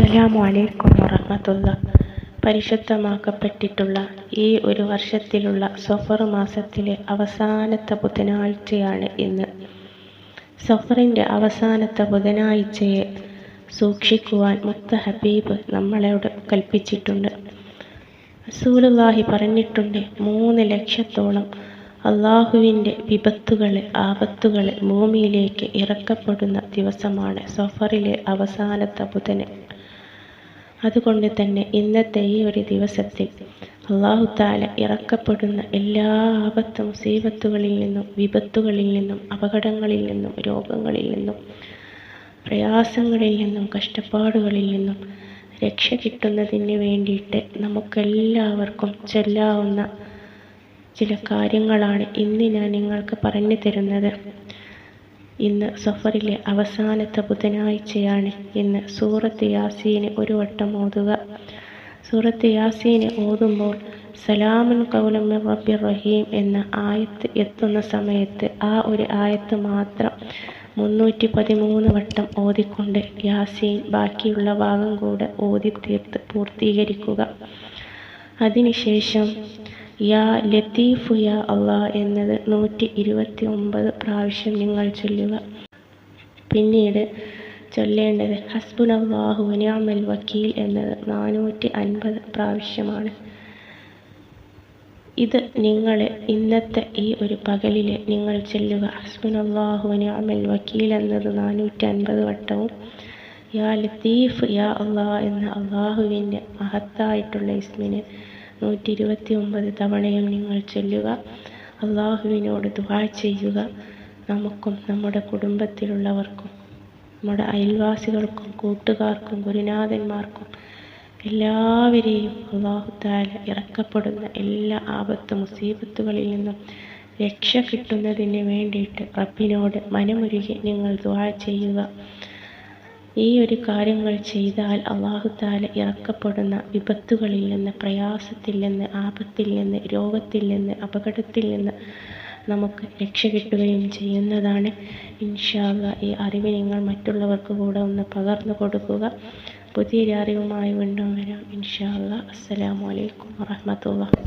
അസ്സലാമു അലൈക്കും വറഹ്മത്തുള്ളാഹി. പരിശുദ്ധമാക്കപ്പെട്ടിട്ടുള്ള ഈ ഒരു വർഷത്തിലുള്ള സഫർ മാസത്തിലെ അവസാനത്തെ ബുധനാഴ്ചയാണ് ഇന്ന്. സഫറിൻ്റെ അവസാനത്തെ ബുധനാഴ്ചയെ സൂക്ഷിക്കുവാൻ മുത്ത ഹബീബ് നമ്മളോട് കൽപ്പിച്ചിട്ടുണ്ട്. റസൂലുള്ളാഹി പറഞ്ഞിട്ടുണ്ട്, 3 ലക്ഷത്തോളം അള്ളാഹുവിൻ്റെ വിപത്തുകൾ, ആപത്തുകൾ ഭൂമിയിലേക്ക് ഇറക്കപ്പെടുന്ന ദിവസമാണ് സഫറിലെ അവസാനത്തെ ബുധന്. അതുകൊണ്ട് തന്നെ ഇന്നത്തെ ഈ ഒരു ദിവസത്തിൽ അല്ലാഹു തആല ഇറക്കപ്പെടുന്ന എല്ലാ ആപത്ത് മുസീബത്തുകളിൽ നിന്നും, വിപത്തുകളിൽ നിന്നും, അപകടങ്ങളിൽ നിന്നും, രോഗങ്ങളിൽ നിന്നും, പ്രയാസങ്ങളിൽ നിന്നും, കഷ്ടപ്പാടുകളിൽ നിന്നും രക്ഷ കിട്ടുന്നതിന് വേണ്ടിയിട്ട് നമുക്കെല്ലാവർക്കും ചൊല്ലാവുന്ന ചില കാര്യങ്ങളാണ് ഇന്ന് ഞാൻ നിങ്ങൾക്ക് പറഞ്ഞു തരുന്നത്. ഇന്ന് സഫറിലെ അവസാനത്തെ ബുധനാഴ്ചയാണ്. ഇന്ന് സൂറത്ത് യാസീന് ഒരു വട്ടം ഓതുക. സൂറത്ത് യാസീന് ഓതുമ്പോൾ സലാമുൻ ഖൗലൻ മിർ റബ്ബിർ റഹീം എന്ന ആയത്ത് എത്തുന്ന സമയത്ത് ആ ഒരു ആയത്ത് മാത്രം 313 വട്ടം ഓതിക്കൊണ്ട് യാസീൻ ബാക്കിയുള്ള ഭാഗം കൂടെ ഓതി തീർത്ത് പൂർത്തീകരിക്കുക. അതിനുശേഷം യാ ലത്തീഫു യാ അല്ലാ എന്നത് 129 പ്രാവശ്യം നിങ്ങൾ ചൊല്ലുക. പിന്നീട് ചൊല്ലേണ്ടത് ഹസ്ബുനല്ലാഹു വനിഅമൽ വക്കീൽ എന്നത് 450 പ്രാവശ്യമാണ്. ഇത് നിങ്ങൾ ഇന്നത്തെ ഈ ഒരു പകലിൽ നിങ്ങൾ ചൊല്ലുക. ഹസ്ബുനല്ലാഹു വനിഅമൽ വക്കീൽ എന്നത് 450 വട്ടവും യാ ലത്തീഫ് യാ അല്ലാ എന്ന അള്ളാഹുവിൻ്റെ മഹത്തായിട്ടുള്ള ഇസ്മിന് 129 തവണയും നിങ്ങൾ ചൊല്ലുക. അള്ളാഹുവിനോട് ദുആ ചെയ്യുക. നമുക്കും നമ്മുടെ കുടുംബത്തിലുള്ളവർക്കും നമ്മുടെ അയൽവാസികൾക്കും കൂട്ടുകാർക്കും ഗുരുനാഥന്മാർക്കും എല്ലാവരെയും അല്ലാഹു തആല ഇറക്കപ്പെടുന്ന എല്ലാ ആപത്ത് മുസീബത്തുകളിൽ നിന്നും രക്ഷ കിട്ടുന്നതിന് വേണ്ടിയിട്ട് റബ്ബിനോട് മനമുരുകി നിങ്ങൾ ദുആ ചെയ്യുക. ഈ ഒരു കാര്യങ്ങൾ ചെയ്താൽ അല്ലാഹു തആല ഇറക്കപ്പെടുന്ന വിപത്തുകളിൽ നിന്ന്, പ്രയാസത്തിൽ നിന്ന്, ആപത്തിൽ നിന്ന്, രോഗത്തിൽ നിന്ന്, അപകടത്തിൽ നിന്ന് നമുക്ക് രക്ഷ കിട്ടുകയും ചെയ്യുന്നതാണ്. ഇൻഷാ അല്ലാഹ് ഈ അറിവ് നിങ്ങൾ മറ്റുള്ളവർക്ക് കൂടെ ഒന്ന് പകർന്നു കൊടുക്കുക. പുതിയൊരു അറിവുമായി വീണ്ടും വരാം ഇൻഷാ അല്ലാഹ്. അസ്സലാമു അലൈക്കും വറഹ്മത്തുള്ളാഹി.